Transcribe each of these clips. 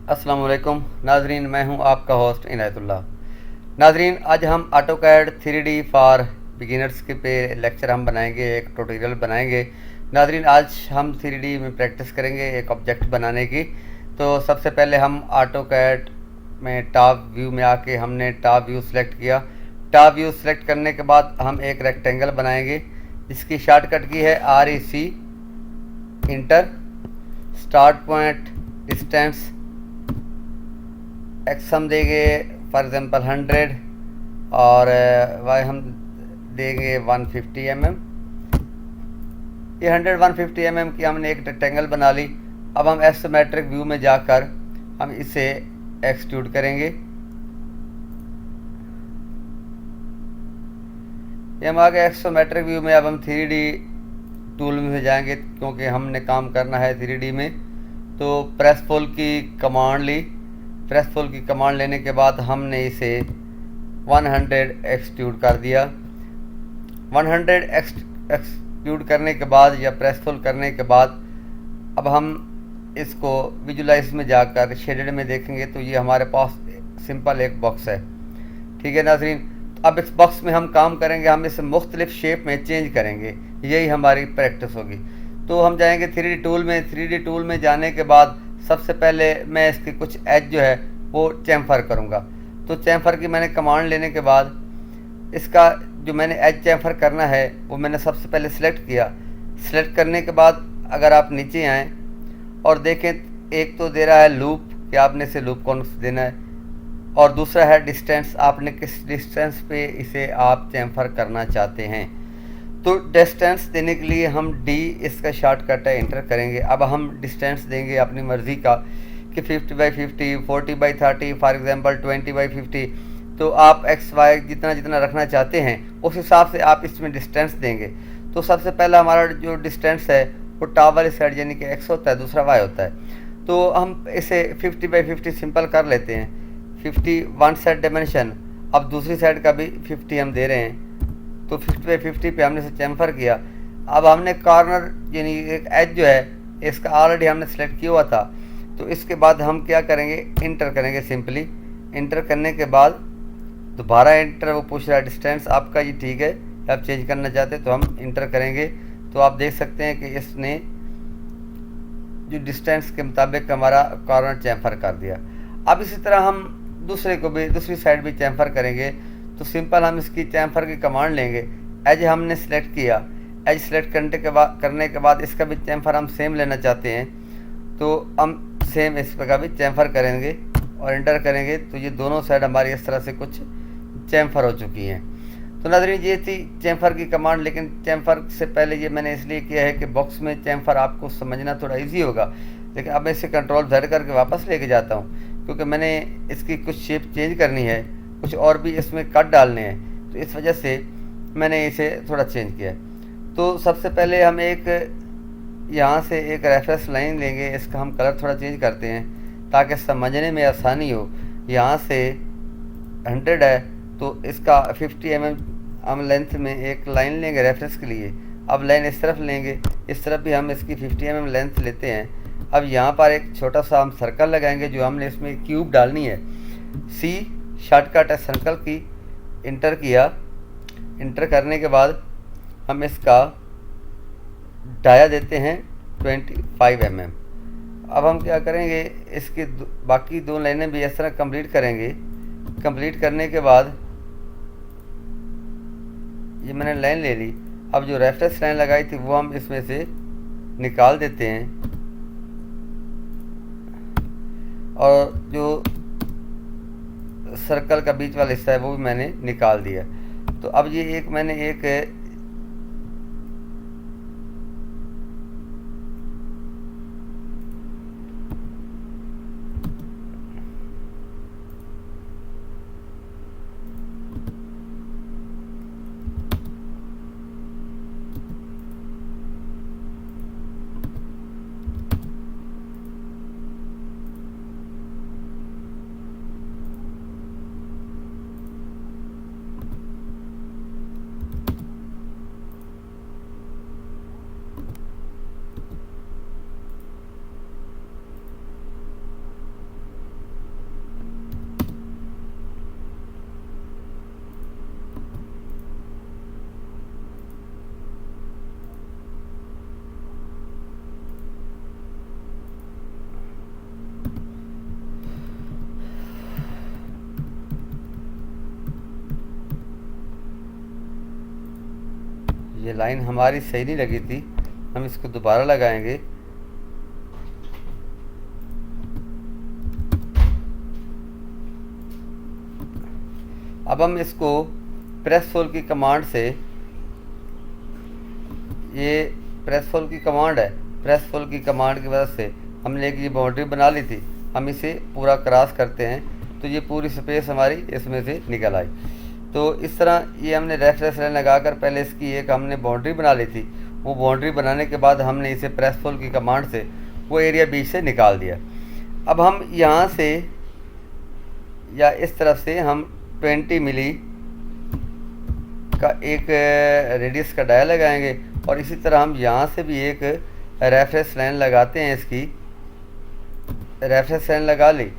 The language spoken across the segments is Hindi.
अस्सलाम वालेकुम नाजरीन, मैं हूं आपका होस्ट इनायतुल्लाह। नाजरीन, आज हम ऑटोकैड 3D फॉर बिगिनर्स के पे लेक्चर हम बनाएंगे, एक ट्यूटोरियल बनाएंगे। नाजरीन, आज हम 3D में प्रैक्टिस करेंगे एक ऑब्जेक्ट बनाने की। तो सबसे पहले हम ऑटोकैड में टॉप व्यू में आके हमने टॉप व्यू सेलेक्ट किया। टॉप व्यू सेलेक्ट करने के बाद हम एक रेक्टेंगल बनाएंगे जिसकी शॉर्टकट की है REC। Inter, start point, distance x हम देंगे फॉर एग्जांपल 100 और वाई हम देंगे 150 mm। ये 150 mm की हमने एक रेक्टेंगल बना ली। अब हम एसोमेट्रिक व्यू में जाकर हम इसे एक्सट्रूड करेंगे। ये हम आ गए एक्सोमेट्रिक व्यू में। अब हम 3D टूल में जाएंगे क्योंकि हमने काम करना है 3D में। तो प्रेस पुल की कमांड ली। प्रेस पुल की कमांड लेने के बाद हमने इसे 100 एक्सट्रूड कर दिया। 100 एक्सट्रूड करने के बाद या प्रेस पुल करने के बाद अब हम इसको विजुलाइज में जाकर शेडेड में देखेंगे तो ये हमारे पास सिंपल एक बॉक्स है। ठीक है नाजरीन, अब इस बॉक्स में हम काम करेंगे, हम इसे मुख्तलिफ शेप में चेंज करेंगे, यही हमारी प्रैक्टिस होगी। तो हम जाएंगे 3D टूल में। 3D टूल में जाने के बाद सबसे पहले मैं इसकी कुछ एज जो है वो चैम्फर करूँगा। तो चैम्फर की मैंने कमांड लेने के बाद इसका जो मैंने एज चैम्फर करना है वो मैंने सबसे पहले सिलेक्ट किया। सिलेक्ट करने के बाद अगर आप नीचे आएँ और देखें, एक तो दे रहा है लूप कि आपने इसे लूप कौन सा देना है, और दूसरा है डिस्टेंस, आपने किस डिस्टेंस पे इसे आप चैम्फर करना चाहते हैं। तो डिस्टेंस देने के लिए हम D इसका शॉर्टकट है, इंटर करेंगे। अब हम डिस्टेंस देंगे अपनी मर्ज़ी का कि 50/50, 40/30, फॉर एग्जांपल 20/50। तो आप XY जितना जितना रखना चाहते हैं उस हिसाब से आप इसमें डिस्टेंस देंगे। तो सबसे पहला हमारा जो डिस्टेंस है वो टॉप वाली साइड यानी कि X होता है, दूसरा Y होता है। तो हम इसे 50/50 सिंपल कर लेते हैं। 50 वन साइड डायमेंशन, अब दूसरी साइड का भी 50 हम दे रहे हैं। तो 50/50 पे हमने इसे चैम्फर किया। अब हमने कॉर्नर यानी एक एज जो है इसका ऑलरेडी हमने सेलेक्ट किया हुआ था। तो इसके बाद हम क्या करेंगे, इंटर करेंगे सिंपली। इंटर करने के बाद दोबारा इंटर, वो पूछ रहा है डिस्टेंस आपका, ये ठीक है, आप चेंज करना चाहते तो हम इंटर करेंगे। तो आप देख सकते हैं कि इसने जो डिस्टेंस के मुताबिक हमारा कॉर्नर चैम्फर कर दिया। अब इसी तरह हम दूसरे को भी, दूसरी साइड भी चैम्फर करेंगे। तो सिंपल हम इसकी चैम्फर की कमांड लेंगे। एज हमने सेलेक्ट किया, एज सेलेक्ट करने के बाद इसका भी चैम्फर हम सेम लेना चाहते हैं तो हम सेम इस पर का भी चैम्फर करेंगे और इंटर करेंगे। तो ये दोनों साइड हमारी इस तरह से कुछ चैम्फर हो चुकी हैं। तो नाज़रीन, ये थी चैम्फर की कमांड। लेकिन चैम्फर से पहले ये मैंने इसलिए किया है कि बॉक्स में चैम्फर आपको समझना थोड़ा ईजी होगा। लेकिन अब मैं इसे कंट्रोल Z करके वापस लेके जाता हूँ क्योंकि मैंने इसकी कुछ शेप चेंज करनी है, कुछ और भी इसमें कट डालने हैं, तो इस वजह से मैंने इसे थोड़ा चेंज किया। तो सबसे पहले हम एक यहाँ से एक रेफरेंस लाइन लेंगे, इसका हम कलर थोड़ा चेंज करते हैं ताकि समझने में आसानी हो। यहाँ से 100 है तो इसका 50 mm हम लेंथ में एक लाइन लेंगे रेफरेंस के लिए। अब लाइन इस तरफ लेंगे, इस तरफ भी हम इसकी 50 mm लेंथ लेते हैं। अब यहाँ पर एक छोटा सा हम सर्कल लगाएंगे जो हमने इसमें क्यूब डालनी है। C शॉर्टकट है सर्कल की, इंटर किया। इंटर करने के बाद हम इसका डाया देते हैं 25 mm। अब हम क्या करेंगे, इसकी बाकी दो लाइनें भी इस तरह कंप्लीट करेंगे। कंप्लीट करने के बाद ये मैंने लाइन ले ली। अब जो रेफरेंस लाइन लगाई थी वो हम इसमें से निकाल देते हैं और जो सर्कल का बीच वाला हिस्सा है वो भी मैंने निकाल दिया। तो अब ये एक मैंने एक ये लाइन हमारी सही नहीं लगी थी, हम इसको दोबारा लगाएंगे। अब हम इसको प्रेस फोल की कमांड से, ये प्रेस फोल की कमांड है, प्रेस फोल की कमांड की वजह से हमने एक ये बाउंड्री बना ली थी, हम इसे पूरा क्रॉस करते हैं तो ये पूरी स्पेस हमारी इसमें से निकल आई। तो इस तरह ये हमने रेफरेंस लाइन लगाकर पहले इसकी एक हमने बाउंड्री बना ली थी। वो बाउंड्री बनाने के बाद हमने इसे प्रेस फोल की कमांड से वो एरिया बीच से निकाल दिया। अब हम यहाँ से या इस तरफ से हम 20 मिली का एक रेडियस का डायल लगाएंगे और इसी तरह हम यहाँ से भी एक रेफरेंस लाइन लगाते हैं। इसकी रेफरेंस लाइन लगा ली।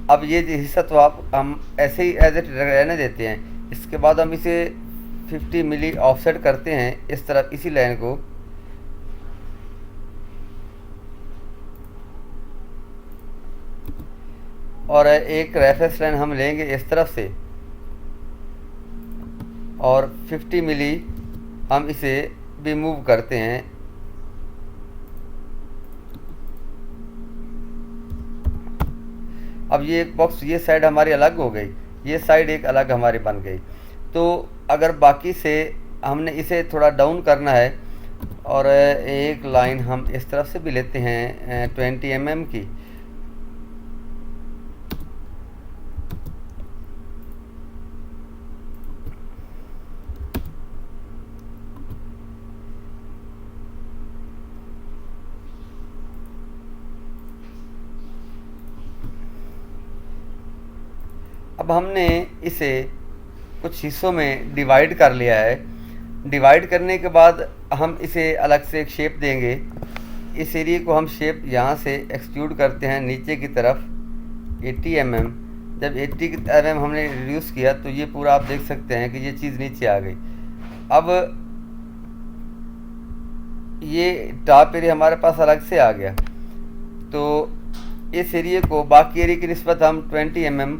अब ये हिस्सा तो हम ऐसे ही एज इट रहने देते हैं। इसके बाद हम इसे 50 मिली ऑफसेट करते हैं इस तरफ इसी लाइन को, और एक रेफरेंस लाइन हम लेंगे इस तरफ से और 50 मिली हम इसे भी मूव करते हैं। अब ये एक बॉक्स, ये साइड हमारी अलग हो गई, ये साइड एक अलग हमारी बन गई। तो अगर बाकी से हमने इसे थोड़ा डाउन करना है और एक लाइन हम इस तरफ से भी लेते हैं 20 mm की, अब हमने इसे कुछ हिस्सों में डिवाइड कर लिया है। डिवाइड करने के बाद हम इसे अलग से एक शेप देंगे। इस एरिया को हम शेप यहाँ से एक्सट्रूड करते हैं नीचे की तरफ 80 mm। जब 80 mm हमने रिड्यूस किया तो ये पूरा आप देख सकते हैं कि ये चीज़ नीचे आ गई। अब ये टॉप एरिया हमारे पास अलग से आ गया। तो इस एरिया को बाकी एरिया की निस्बत हम 20 mm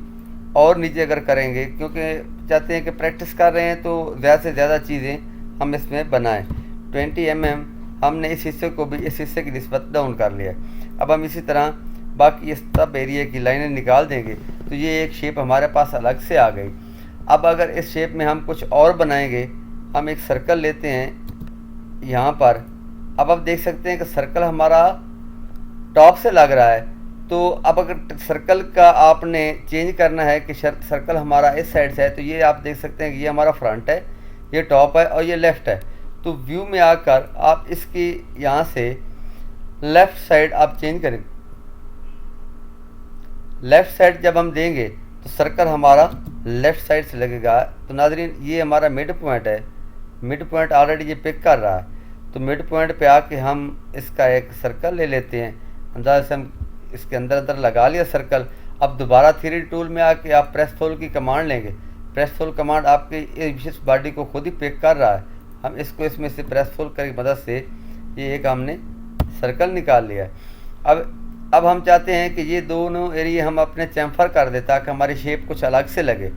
और नीचे अगर करेंगे, क्योंकि चाहते हैं कि प्रैक्टिस कर रहे हैं तो ज़्यादा से ज़्यादा चीज़ें हम इसमें बनाएं। 20 mm हमने इस हिस्से को भी इस हिस्से की निस्बत डाउन कर लिया। अब हम इसी तरह बाकी इस सब एरिया की लाइनें निकाल देंगे तो ये एक शेप हमारे पास अलग से आ गई। अब अगर इस शेप में हम कुछ और बनाएंगे, हम एक सर्कल लेते हैं यहाँ पर। अब आप देख सकते हैं कि सर्कल हमारा टॉप से लग रहा है। तो अब अगर सर्कल का आपने चेंज करना है कि सर्कल हमारा इस साइड से है, तो ये आप देख सकते हैं कि ये हमारा फ्रंट है, ये टॉप है और ये लेफ़्ट है। तो व्यू में आकर आप इसकी यहाँ से लेफ़्ट साइड आप चेंज करें। लेफ़्ट साइड जब हम देंगे तो सर्कल हमारा लेफ़्ट साइड से लगेगा। तो नाज़रीन ये हमारा मिड पॉइंट है, मिड पॉइंट ऑलरेडी ये पिक कर रहा है। तो मिड पॉइंट पे आके हम इसका एक सर्कल ले लेते हैं। अंदाज़ से हम इसके अंदर अंदर लगा लिया सर्कल। अब दोबारा 3D टूल में आके आप प्रेस फोल की कमांड लेंगे। प्रेस फोल कमांड आपके इस विशेष बॉडी को खुद ही पिक कर रहा है। हम इसको इसमें से प्रेस फोल की मदद से ये एक हमने सर्कल निकाल लिया है। अब हम चाहते हैं कि ये दोनों एरिया हम अपने चैम्फर कर दें ताकि हमारी शेप कुछ अलग से लगे।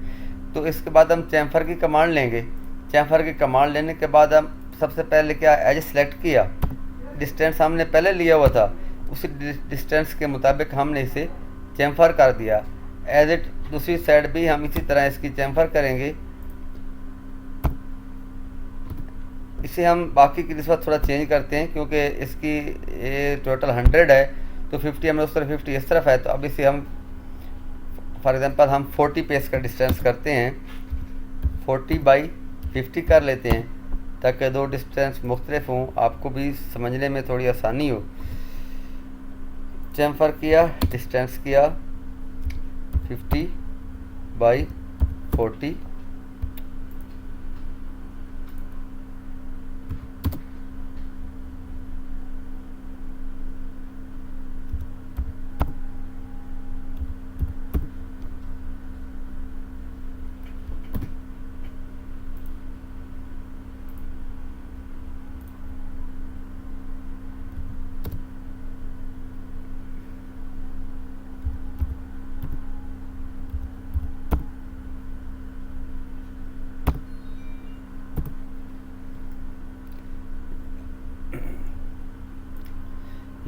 तो इसके बाद हम चैम्फर की कमांड लेंगे। चैम्फर की कमांड लेने के बाद हम सबसे पहले क्या एज सेलेक्ट किया, डिस्टेंस हमने पहले लिया हुआ था, उसी डिस्टेंस के मुताबिक हमने इसे चैम्फर कर दिया। एज इट दूसरी साइड भी हम इसी तरह इसकी चैम्फर करेंगे। इसे हम बाकी की निस्बत थोड़ा चेंज करते हैं क्योंकि इसकी ये टोटल 100 है तो 50 हमने उस तरफ 50 इस तरफ है। तो अब इसे हम फॉर एग्जांपल हम 40 पे इसका डिस्टेंस करते हैं, 40/50 कर लेते हैं ताकि दो डिस्टेंस मुख्तलिफ हों, आपको भी समझने में थोड़ी आसानी हो। चैम्फर किया, डिस्टेंस किया 50/40।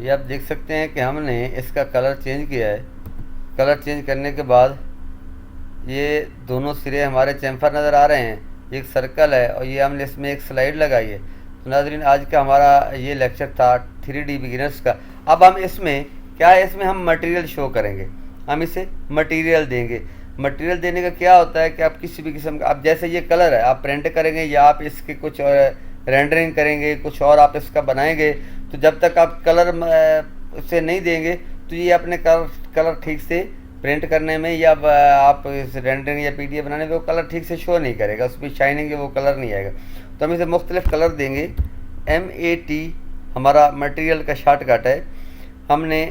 ये आप देख सकते हैं कि हमने इसका कलर चेंज किया है। कलर चेंज करने के बाद ये दोनों सिरे हमारे चैम्फर नज़र आ रहे हैं, एक सर्कल है और ये हमने इसमें एक स्लाइड लगाई है। तो नाज़रीन, आज का हमारा ये लेक्चर था 3D बिगिनर्स का। अब हम इसमें क्या है, इसमें हम मटेरियल शो करेंगे, हम इसे मटेरियल देंगे। मटेरियल देने का क्या होता है कि आप किसी भी किस्म का, आप जैसे ये कलर है आप प्रिंट करेंगे या आप इसके कुछ रेंडरिंग करेंगे, कुछ और आप इसका बनाएंगे, तो जब तक आप कलर उसे नहीं देंगे तो ये अपने कलर ठीक से प्रिंट करने में या आप इस रेंडरिंग या पीडीएफ बनाने में वो कलर ठीक से शो नहीं करेगा, उसमें शाइनिंग वो कलर नहीं आएगा। तो हम इसे मुख्तलिफ कलर देंगे। MAT हमारा मटेरियल का शॉर्टकट है, हमने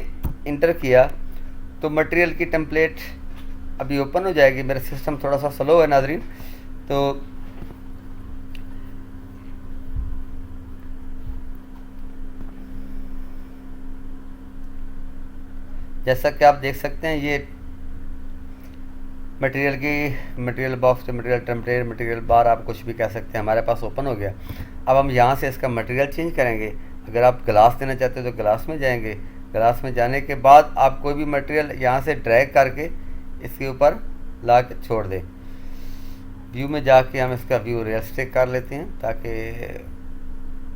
इंटर किया तो मटेरियल की टेम्पलेट अभी ओपन हो जाएगी। मेरा सिस्टम थोड़ा सा स्लो है नाजरीन, तो जैसा कि आप देख सकते हैं ये material box, material template, material bar, आप कुछ भी कह सकते हैं, हमारे पास ओपन हो गया। अब हम यहाँ से इसका मटेरियल चेंज करेंगे। अगर आप ग्लास देना चाहते हो तो ग्लास में जाएंगे। ग्लास में जाने के बाद आप कोई भी मटेरियल यहाँ से ड्रैग करके इसके ऊपर ला के छोड़ दें। व्यू में जाके हम इसका व्यू रियलिस्टिक कर लेते हैं ताकि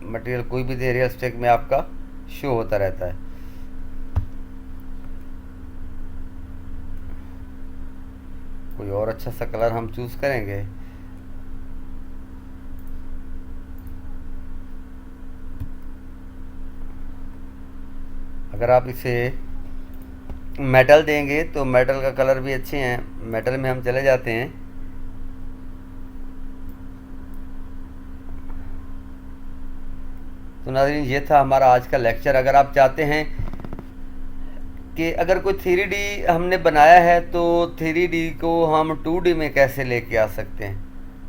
मटेरियल कोई भी दे रियलिस्टिक में आपका शो होता रहता है। कोई और अच्छा सा कलर हम चूज़ करेंगे। अगर आप इसे मेटल देंगे तो मेटल का कलर भी अच्छे हैं, मेटल में हम चले जाते हैं। तो नाज़रीन, ये था हमारा आज का लेक्चर। अगर आप चाहते हैं कि अगर कोई 3D हमने बनाया है तो 3D को हम 2D में कैसे लेके आ सकते हैं,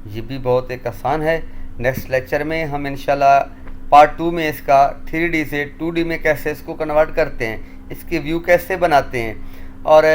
ये भी बहुत एक आसान है। नेक्स्ट लेक्चर में हम इंशाल्लाह पार्ट 2 में इसका 3D से 2D में कैसे इसको कन्वर्ट करते हैं, इसके व्यू कैसे बनाते हैं और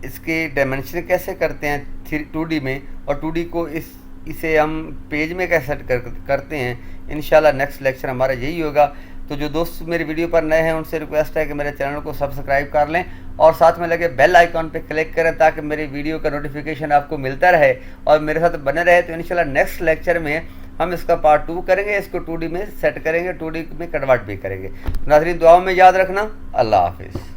इसके डायमेंशन कैसे करते हैं 2D में, और 2D को इसे हम पेज में कैसे करते हैं। इंशाल्लाह नेक्स्ट लेक्चर हमारा यही होगा। तो जो दोस्त मेरे वीडियो पर नए हैं उनसे रिक्वेस्ट है कि मेरे चैनल को सब्सक्राइब कर लें और साथ में लगे बेल आइकॉन पे क्लिक करें ताकि मेरे वीडियो का नोटिफिकेशन आपको मिलता रहे और मेरे साथ बने रहे। तो इंशाल्लाह नेक्स्ट लेक्चर में हम इसका पार्ट 2 करेंगे, इसको 2D में सेट करेंगे, 2D में कन्वर्ट भी करेंगे। नाज़रीन, दुआओं में याद रखना। अल्लाह हाफिज़।